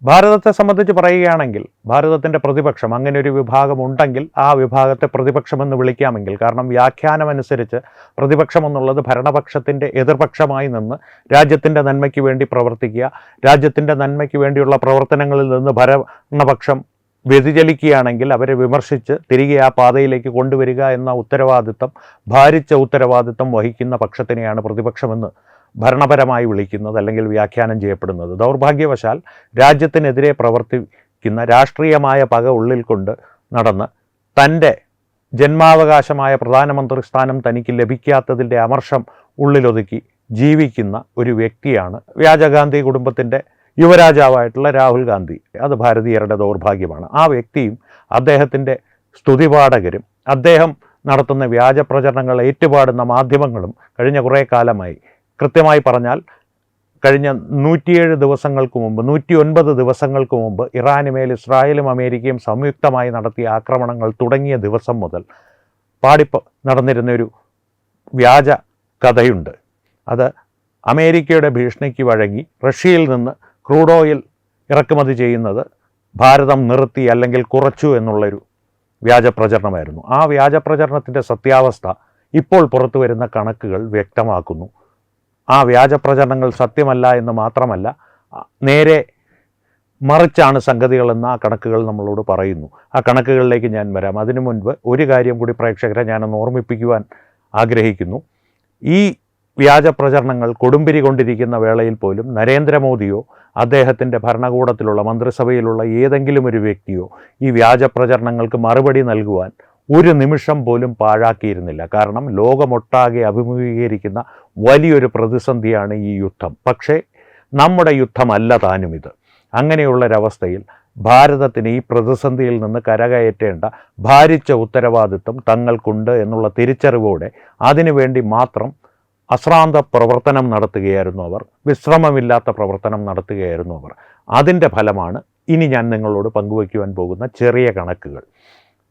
ഭാരതത്തെ സംബന്ധിച്ച് പറയുകയാണെങ്കിൽ ഭാരതത്തിൻ്റെ പ്രതിപക്ഷം, അങ്ങനെ ഒരു വിഭാഗമുണ്ടെങ്കിൽ ആ വിഭാഗത്തെ പ്രതിപക്ഷമെന്ന് വിളിക്കാമെങ്കിൽ, കാരണം വ്യാഖ്യാനമനുസരിച്ച് പ്രതിപക്ഷം എന്നുള്ളത് ഭരണപക്ഷത്തിൻ്റെ എതിർപക്ഷമായി നിന്ന് രാജ്യത്തിൻ്റെ നന്മയ്ക്ക് വേണ്ടി പ്രവർത്തിക്കുക, രാജ്യത്തിൻ്റെ നന്മയ്ക്ക് വേണ്ടിയുള്ള പ്രവർത്തനങ്ങളിൽ നിന്ന് ഭരണപക്ഷം വ്യതിചലിക്കുകയാണെങ്കിൽ അവരെ വിമർശിച്ച് തിരികെ ആ പാതയിലേക്ക് കൊണ്ടുവരിക എന്ന ഉത്തരവാദിത്തം, ഭാരിച്ച ഉത്തരവാദിത്തം വഹിക്കുന്ന പക്ഷത്തിനെയാണ് പ്രതിപക്ഷമെന്ന് ഭരണപരമായി വിളിക്കുന്നത് അല്ലെങ്കിൽ വ്യാഖ്യാനം ചെയ്യപ്പെടുന്നത്. ദൗർഭാഗ്യവശാൽ രാജ്യത്തിനെതിരെ പ്രവർത്തിക്കുന്ന രാഷ്ട്രീയമായ പക ഉള്ളിൽ കൊണ്ട് നടന്ന് തൻ്റെ ജന്മാവകാശമായ പ്രധാനമന്ത്രി സ്ഥാനം തനിക്ക് ലഭിക്കാത്തതിൻ്റെ അമർഷം ഉള്ളിലൊതുക്കി ജീവിക്കുന്ന ഒരു വ്യക്തിയാണ് വ്യാജഗാന്ധി കുടുംബത്തിൻ്റെ യുവരാജാവായിട്ടുള്ള രാഹുൽ ഗാന്ധി. അത് ഭാരതീയരുടെ ദൗർഭാഗ്യമാണ്. ആ വ്യക്തിയും അദ്ദേഹത്തിൻ്റെ സ്തുതിപാഠകരും അദ്ദേഹം നടത്തുന്ന വ്യാജ പ്രചരണങ്ങൾ ഏറ്റുപാടുന്ന മാധ്യമങ്ങളും കഴിഞ്ഞ കുറേ കാലമായി, കൃത്യമായി പറഞ്ഞാൽ കഴിഞ്ഞ 107 ദിവസങ്ങൾക്ക് മുമ്പ് 109 ദിവസങ്ങൾക്ക് മുമ്പ് ഇറാനുമേൽ ഇസ്രായേലും അമേരിക്കയും സംയുക്തമായി നടത്തിയ ആക്രമണങ്ങൾ തുടങ്ങിയ ദിവസം മുതൽ നടന്നിരുന്നൊരു വ്യാജ കഥയുണ്ട്. അത് അമേരിക്കയുടെ ഭീഷണിക്ക് വഴങ്ങി റഷ്യയിൽ നിന്ന് ക്രൂഡ് ഓയിൽ ഇറക്കുമതി ചെയ്യുന്നത് ഭാരതം നിർത്തി അല്ലെങ്കിൽ കുറച്ചു എന്നുള്ളൊരു വ്യാജ പ്രചരണമായിരുന്നു. ആ വ്യാജ പ്രചരണത്തിൻ്റെ സത്യാവസ്ഥ ഇപ്പോൾ പുറത്തു വരുന്ന കണക്കുകൾ വ്യക്തമാക്കുന്നു. ആ വ്യാജ പ്രചരണങ്ങൾ സത്യമല്ല എന്ന് മാത്രമല്ല, നേരെ മറിച്ചാണ് സംഗതികളെന്ന് ആ കണക്കുകൾ നമ്മളോട് പറയുന്നു. ആ കണക്കുകളിലേക്ക് ഞാൻ വരാം. അതിനു മുൻപ് ഒരു കാര്യം കൂടി പ്രേക്ഷകരെ ഞാനൊന്ന് ഓർമ്മിപ്പിക്കുവാൻ ആഗ്രഹിക്കുന്നു. ഈ വ്യാജ പ്രചരണങ്ങൾ കൊടുമ്പിരി കൊണ്ടിരിക്കുന്ന വേളയിൽ പോലും നരേന്ദ്രമോദിയോ അദ്ദേഹത്തിൻ്റെ ഭരണകൂടത്തിലുള്ള മന്ത്രിസഭയിലുള്ള ഏതെങ്കിലും ഒരു വ്യക്തിയോ ഈ വ്യാജ പ്രചരണങ്ങൾക്ക് മറുപടി നൽകുവാൻ ഒരു നിമിഷം പോലും പാഴാക്കിയിരുന്നില്ല. കാരണം ലോകമൊട്ടാകെ അഭിമുഖീകരിക്കുന്ന വലിയൊരു പ്രതിസന്ധിയാണ് ഈ യുദ്ധം. പക്ഷേ നമ്മുടെ യുദ്ധമല്ല താനും ഇത്. അങ്ങനെയുള്ളൊരവസ്ഥയിൽ ഭാരതത്തിന് ഈ പ്രതിസന്ധിയിൽ നിന്ന് കരകയറ്റേണ്ട ഭാരിച്ച ഉത്തരവാദിത്വം തങ്ങൾക്കുണ്ട് എന്നുള്ള തിരിച്ചറിവോടെ അതിനുവേണ്ടി മാത്രം അശ്രാന്ത പ്രവർത്തനം നടത്തുകയായിരുന്നു അവർ. വിശ്രമമില്ലാത്ത പ്രവർത്തനം നടത്തുകയായിരുന്നു അവർ. അതിൻ്റെ ഫലമാണ് ഇനി ഞാൻ നിങ്ങളോട് പങ്കുവയ്ക്കുവാൻ പോകുന്ന ചെറിയ കണക്കുകൾ.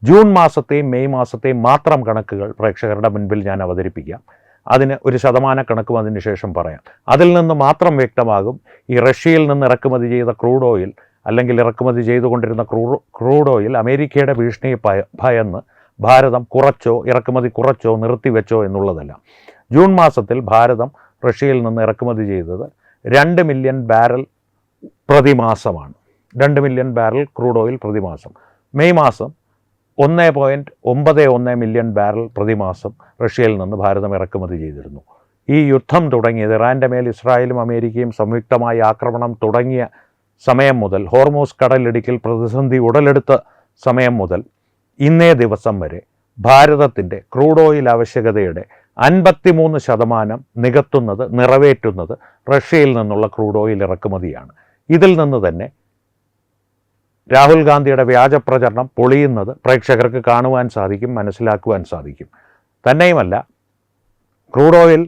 ജൂൺ മാസത്തെയും മെയ് മാസത്തെയും മാത്രം കണക്കുകൾ പ്രേക്ഷകരുടെ മുൻപിൽ ഞാൻ അവതരിപ്പിക്കാം. അതിന് ഒരു ശതമാന കണക്കും അതിന് ശേഷം പറയാം. അതിൽ നിന്ന് മാത്രം വ്യക്തമാകും ഈ റഷ്യയിൽ നിന്ന് ഇറക്കുമതി ചെയ്ത ക്രൂഡ് ഓയിൽ അല്ലെങ്കിൽ ഇറക്കുമതി ചെയ്തുകൊണ്ടിരുന്ന ക്രൂഡ് ഓയിൽ അമേരിക്കയുടെ ഭീഷണിയെ ഭയന്ന് ഭാരതം കുറച്ചോ ഇറക്കുമതി കുറച്ചോ നിർത്തിവെച്ചോ എന്നുള്ളതല്ല. ജൂൺ മാസത്തിൽ ഭാരതം റഷ്യയിൽ നിന്ന് ഇറക്കുമതി ചെയ്തത് 2 മില്യൺ ബാരൽ പ്രതിമാസമാണ്. 2 മില്യൺ ബാരൽ ക്രൂഡ് ഓയിൽ പ്രതിമാസം. മെയ് മാസം 1.91 മില്യൺ ബാരൽ പ്രതിമാസം റഷ്യയിൽ നിന്ന് ഭാരതം ഇറക്കുമതി ചെയ്തിരുന്നു. ഈ യുദ്ധം തുടങ്ങിയത് ഇറാൻ്റെ മേൽ ഇസ്രായേലും അമേരിക്കയും സംയുക്തമായി ആക്രമണം തുടങ്ങിയ സമയം മുതൽ, ഹോർമൂസ് കടലിടുക്കിൽ പ്രതിസന്ധി ഉടലെടുത്ത സമയം മുതൽ ഇന്നേ ദിവസം വരെ ഭാരതത്തിൻ്റെ ക്രൂഡ് ഓയിൽ ആവശ്യകതയുടെ 53% നിറവേറ്റുന്നത് റഷ്യയിൽ നിന്നുള്ള ക്രൂഡ് ഓയിൽ ഇറക്കുമതിയാണ്. ഇതിൽ നിന്ന് തന്നെ രാഹുൽ ഗാന്ധിയുടെ വ്യാജ പ്രചരണം പൊളിയുന്നത് പ്രേക്ഷകർക്ക് കാണുവാൻ സാധിക്കും, മനസ്സിലാക്കുവാൻ സാധിക്കും. തന്നെയുമല്ല, ക്രൂഡ് ഓയിൽ,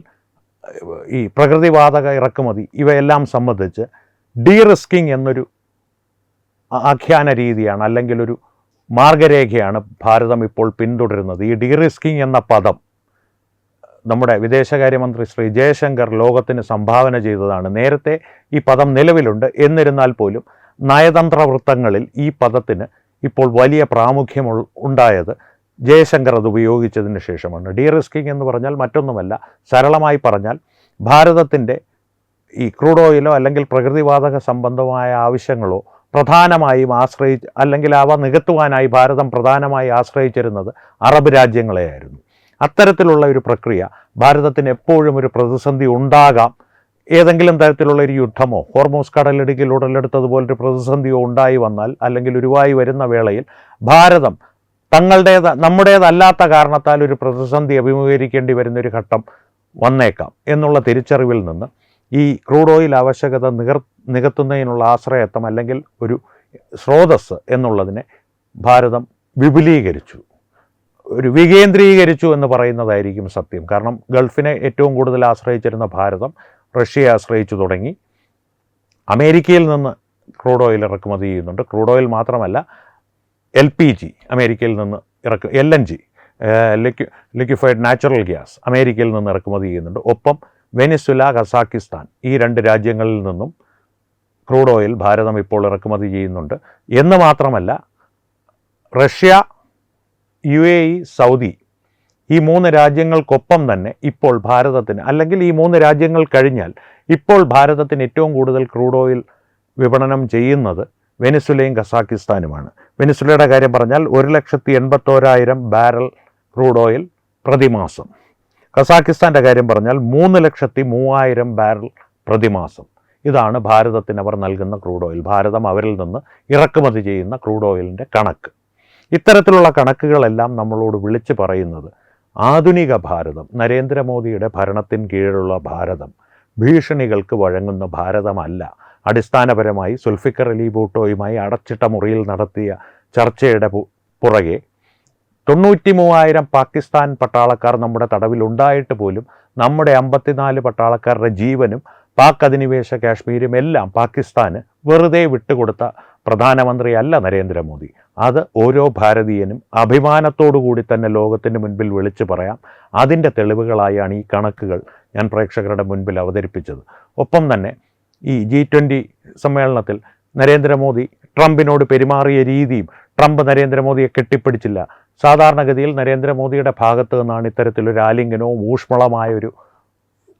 ഈ പ്രകൃതിവാതക ഇറക്കുമതി ഇവയെല്ലാം സംബന്ധിച്ച് ഡീറിസ്കിംഗ് എന്നൊരു ആഖ്യാന രീതിയാണ് അല്ലെങ്കിൽ ഒരു മാർഗരേഖയാണ് ഭാരതം ഇപ്പോൾ പിന്തുടരുന്നത്. ഈ ഡീറിസ്കിംഗ് എന്ന പദം നമ്മുടെ വിദേശകാര്യമന്ത്രി ശ്രീ ജയശങ്കർ ലോകത്തിന് സംഭാവന ചെയ്തതാണ്. നേരത്തെ ഈ പദം നിലവിലുണ്ട്. എന്നിരുന്നാൽ പോലും നയതന്ത്ര വൃത്തങ്ങളിൽ ഈ പദത്തിന് ഇപ്പോൾ വലിയ പ്രാമുഖ്യം ഉണ്ടായത് ജയശങ്കർ അത് ഉപയോഗിച്ചതിന് ശേഷമാണ്. ഡീറിസ്കിംഗ് എന്ന് പറഞ്ഞാൽ മറ്റൊന്നുമല്ല, സരളമായി പറഞ്ഞാൽ ഭാരതത്തിൻ്റെ ഈ ക്രൂഡ് ഓയിലോ അല്ലെങ്കിൽ പ്രകൃതിവാതക സംബന്ധമായ ആവശ്യങ്ങളോ പ്രധാനമായും അല്ലെങ്കിൽ അവ നികത്തുവാനായി ഭാരതം പ്രധാനമായി ആശ്രയിച്ചിരുന്നത് അറബ് രാജ്യങ്ങളെയായിരുന്നു. അത്തരത്തിലുള്ള ഒരു പ്രക്രിയ ഭാരതത്തിന് എപ്പോഴും ഒരു പ്രതിസന്ധി ഉണ്ടാകാം. ഏതെങ്കിലും തരത്തിലുള്ള ഒരു യുദ്ധമോ ഹോർമൂസ് കടലിടുക്കിൽ ഉടലെടുത്തതുപോലൊരു പ്രതിസന്ധിയോ ഉണ്ടായി വന്നാൽ അല്ലെങ്കിൽ ഉരുവായി വരുന്ന വേളയിൽ ഭാരതം നമ്മുടേതല്ലാത്ത കാരണത്താൽ ഒരു പ്രതിസന്ധി അഭിമുഖീകരിക്കേണ്ടി വരുന്നൊരു ഘട്ടം വന്നേക്കാം എന്നുള്ള തിരിച്ചറിവിൽ നിന്ന് ഈ ക്രൂഡ് ഓയിൽ ആവശ്യകത നികത്തുന്നതിനുള്ള ആശ്രയത്വം അല്ലെങ്കിൽ ഒരു സ്രോതസ് എന്നുള്ളതിനെ ഭാരതം വിപുലീകരിച്ചു, ഒരു വികേന്ദ്രീകരിച്ചു എന്ന് പറയുന്നതായിരിക്കും സത്യം. കാരണം ഗൾഫിനെ ഏറ്റവും കൂടുതൽ ആശ്രയിച്ചിരുന്ന ഭാരതം റഷ്യയെ ആശ്രയിച്ചു തുടങ്ങി. അമേരിക്കയിൽ നിന്ന് ക്രൂഡ് ഓയിൽ ഇറക്കുമതി ചെയ്യുന്നുണ്ട്. ക്രൂഡ് ഓയിൽ മാത്രമല്ല, LPG അമേരിക്കയിൽ നിന്ന് LNG ലിക്വിഫൈഡ് നാച്ചുറൽ ഗ്യാസ് അമേരിക്കയിൽ നിന്ന് ഇറക്കുമതി ചെയ്യുന്നുണ്ട്. ഒപ്പം വെനിസ്വല, കസാക്കിസ്ഥാൻ ഈ 2 രാജ്യങ്ങളിൽ നിന്നും ക്രൂഡ് ഓയിൽ ഭാരതം ഇപ്പോൾ ഇറക്കുമതി ചെയ്യുന്നുണ്ട്. എന്ന് മാത്രമല്ല, റഷ്യ, UAE, സൗദി ഈ 3 രാജ്യങ്ങൾക്കൊപ്പം തന്നെ ഇപ്പോൾ ഭാരതത്തിന്, അല്ലെങ്കിൽ ഈ 3 രാജ്യങ്ങൾ കഴിഞ്ഞാൽ ഇപ്പോൾ ഭാരതത്തിന് ഏറ്റവും കൂടുതൽ ക്രൂഡ് ഓയിൽ വിപണനം ചെയ്യുന്നത് വെനിസ്വലയും കസാക്കിസ്ഥാനുമാണ്. വെനിസ്വലയുടെ കാര്യം പറഞ്ഞാൽ 1,81,000 ബാരൽ ക്രൂഡ് ഓയിൽ പ്രതിമാസം. കസാക്കിസ്ഥാൻ്റെ കാര്യം പറഞ്ഞാൽ 3,03,000 ബാരൽ പ്രതിമാസം. ഇതാണ് ഭാരതത്തിന് അവർ നൽകുന്ന ക്രൂഡ് ഓയിൽ, ഭാരതം അവരിൽ നിന്ന് ഇറക്കുമതി ചെയ്യുന്ന ക്രൂഡ് ഓയിലിൻ്റെ കണക്ക്. ഇത്തരത്തിലുള്ള കണക്കുകളെല്ലാം നമ്മളോട് വിളിച്ചു പറയുന്നത് ആധുനിക ഭാരതം, നരേന്ദ്രമോദിയുടെ ഭരണത്തിന് കീഴിലുള്ള ഭാരതം ഭീഷണികൾക്ക് വഴങ്ങുന്ന ഭാരതമല്ല. അടിസ്ഥാനപരമായി സുൽഫിക്കർ അലി ഭൂട്ടോയുമായി അടച്ചിട്ട മുറിയിൽ നടത്തിയ ചർച്ചയുടെ പുറകെ 93,000 പാകിസ്ഥാൻ പട്ടാളക്കാർ നമ്മുടെ തടവിലുണ്ടായിട്ട് പോലും നമ്മുടെ 54 പട്ടാളക്കാരുടെ ജീവനും പാക് അധിനിവേശ കാശ്മീരും എല്ലാം പാകിസ്ഥാന് വെറുതെ വിട്ടുകൊടുത്ത പ്രധാനമന്ത്രിയല്ല നരേന്ദ്രമോദി. അത് ഓരോ ഭാരതീയനും അഭിമാനത്തോടു കൂടി തന്നെ ലോകത്തിന് മുൻപിൽ വിളിച്ചു പറയാം. അതിൻ്റെ തെളിവുകളായാണ് ഈ കണക്കുകൾ ഞാൻ പ്രേക്ഷകരുടെ മുൻപിൽ അവതരിപ്പിച്ചത്. ഒപ്പം തന്നെ ഈ G20 സമ്മേളനത്തിൽ നരേന്ദ്രമോദി ട്രംപിനോട് പെരുമാറിയ രീതിയും, ട്രംപ് നരേന്ദ്രമോദിയെ കെട്ടിപ്പിടിച്ചില്ല. സാധാരണഗതിയിൽ നരേന്ദ്രമോദിയുടെ ഭാഗത്ത് നിന്നാണ് ഇത്തരത്തിലൊരു ആലിംഗനവും ഊഷ്മളമായൊരു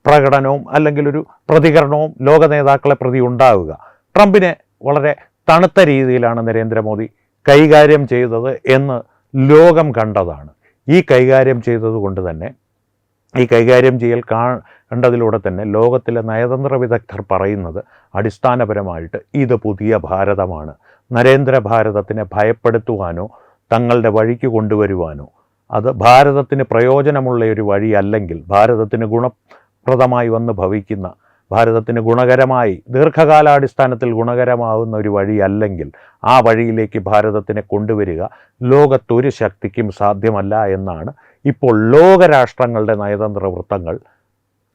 പ്രകടനവും അല്ലെങ്കിൽ ഒരു പ്രതികരണവും ലോക നേതാക്കളെ പ്രതി ഉണ്ടാവുക. ട്രംപിനെ വളരെ തണുത്ത രീതിയിലാണ് നരേന്ദ്രമോദി കൈകാര്യം ചെയ്തത് എന്ന് ലോകം കണ്ടതാണ്. ഈ കൈകാര്യം ചെയ്തതുകൊണ്ട് തന്നെ, ഈ കൈകാര്യം ചെയ്യൽ കണ്ടതിലൂടെ തന്നെ ലോകത്തിലെ നയതന്ത്ര വിദഗ്ധർ പറയുന്നത് അടിസ്ഥാനപരമായിട്ട് ഇത് പുതിയ ഭാരതമാണ്. നരേന്ദ്ര ഭാരതത്തിനെ ഭയപ്പെടുത്തുവാനോ തങ്ങളുടെ വഴിക്ക് കൊണ്ടുവരുവാനോ, അത് ഭാരതത്തിന് പ്രയോജനമുള്ള ഒരു വഴിയല്ലെങ്കിൽ, ഭാരതത്തിന് ഗുണപ്രദമായി വന്ന് ഭവിക്കുന്ന, ഭാരതത്തിന് ഗുണകരമായി ദീർഘകാലാടിസ്ഥാനത്തിൽ ഗുണകരമാവുന്ന ഒരു വഴിയല്ലെങ്കിൽ ആ വഴിയിലേക്ക് ഭാരതത്തിനെ കൊണ്ടുവരിക ലോകത്തൊരു ശക്തിക്കും സാധ്യമല്ല എന്നാണ് ഇപ്പോൾ ലോകരാഷ്ട്രങ്ങളുടെ നയതന്ത്ര വൃത്തങ്ങൾ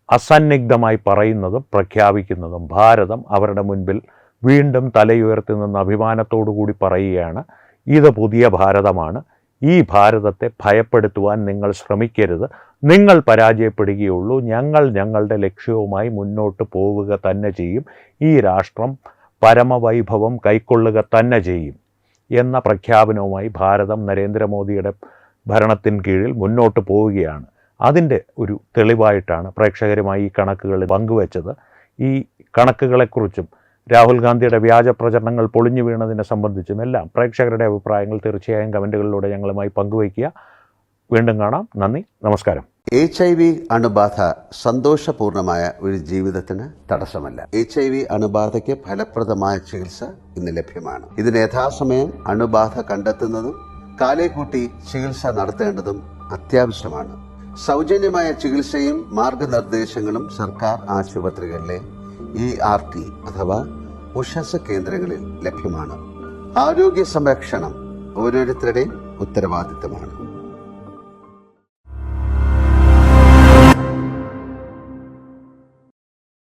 അസന്നിഗ്ധമായി പറയുന്നതും പ്രഖ്യാപിക്കുന്നതും. ഭാരതം അവരുടെ മുൻപിൽ വീണ്ടും തലയുയർത്തി നിന്ന് അഭിമാനത്തോടു കൂടി പറയുകയാണ്, ഇത് പുതിയ ഭാരതമാണ്. ഈ ഭാരതത്തെ ഭയപ്പെടുത്തുവാൻ നിങ്ങൾ ശ്രമിക്കരുത്, നിങ്ങൾ പരാജയപ്പെടുകയുള്ളൂ. ഞങ്ങൾ ഞങ്ങളുടെ ലക്ഷ്യവുമായി മുന്നോട്ട് പോവുക തന്നെ ചെയ്യും. ഈ രാഷ്ട്രം പരമവൈഭവം കൈക്കൊള്ളുക തന്നെ ചെയ്യും എന്ന പ്രഖ്യാപനവുമായി ഭാരതം നരേന്ദ്രമോദിയുടെ ഭരണത്തിന് കീഴിൽ മുന്നോട്ട് പോവുകയാണ്. അതിൻ്റെ ഒരു തെളിവായിട്ടാണ് പ്രേക്ഷകരുമായി ഈ കണക്കുകൾ പങ്കുവച്ചത്. ഈ കണക്കുകളെക്കുറിച്ചും രാഹുൽ ഗാന്ധിയുടെ വ്യാജ പ്രചരണങ്ങൾ പൊളിഞ്ഞു വീണതിനെ സംബന്ധിച്ചും എല്ലാം പ്രേക്ഷകരുടെ അഭിപ്രായങ്ങൾ തീർച്ചയായും കമൻറ്റുകളിലൂടെ ഞങ്ങളുമായി പങ്കുവയ്ക്കുക. വീണ്ടും കാണാം. നന്ദി, നമസ്കാരം. HIV അണുബാധ സന്തോഷപൂർണമായ ഒരു ജീവിതത്തിന് തടസ്സമല്ല. HIV അണുബാധയ്ക്ക് ഫലപ്രദമായ ചികിത്സ ഇന്ന് ലഭ്യമാണ്. ഇതിന് യഥാസമയം അണുബാധ കണ്ടെത്തുന്നതും കാലേക്കൂട്ടി ചികിത്സ നടത്തേണ്ടതും അത്യാവശ്യമാണ്. സൗജന്യമായ ചികിത്സയും മാർഗനിർദ്ദേശങ്ങളും സർക്കാർ ആശുപത്രികളിലെ ERT അഥവാ ഉഷസ് കേന്ദ്രങ്ങളിൽ ലഭ്യമാണ്. ആരോഗ്യ സംരക്ഷണം ഓരോരുത്തരുടെയും ഉത്തരവാദിത്തമാണ്.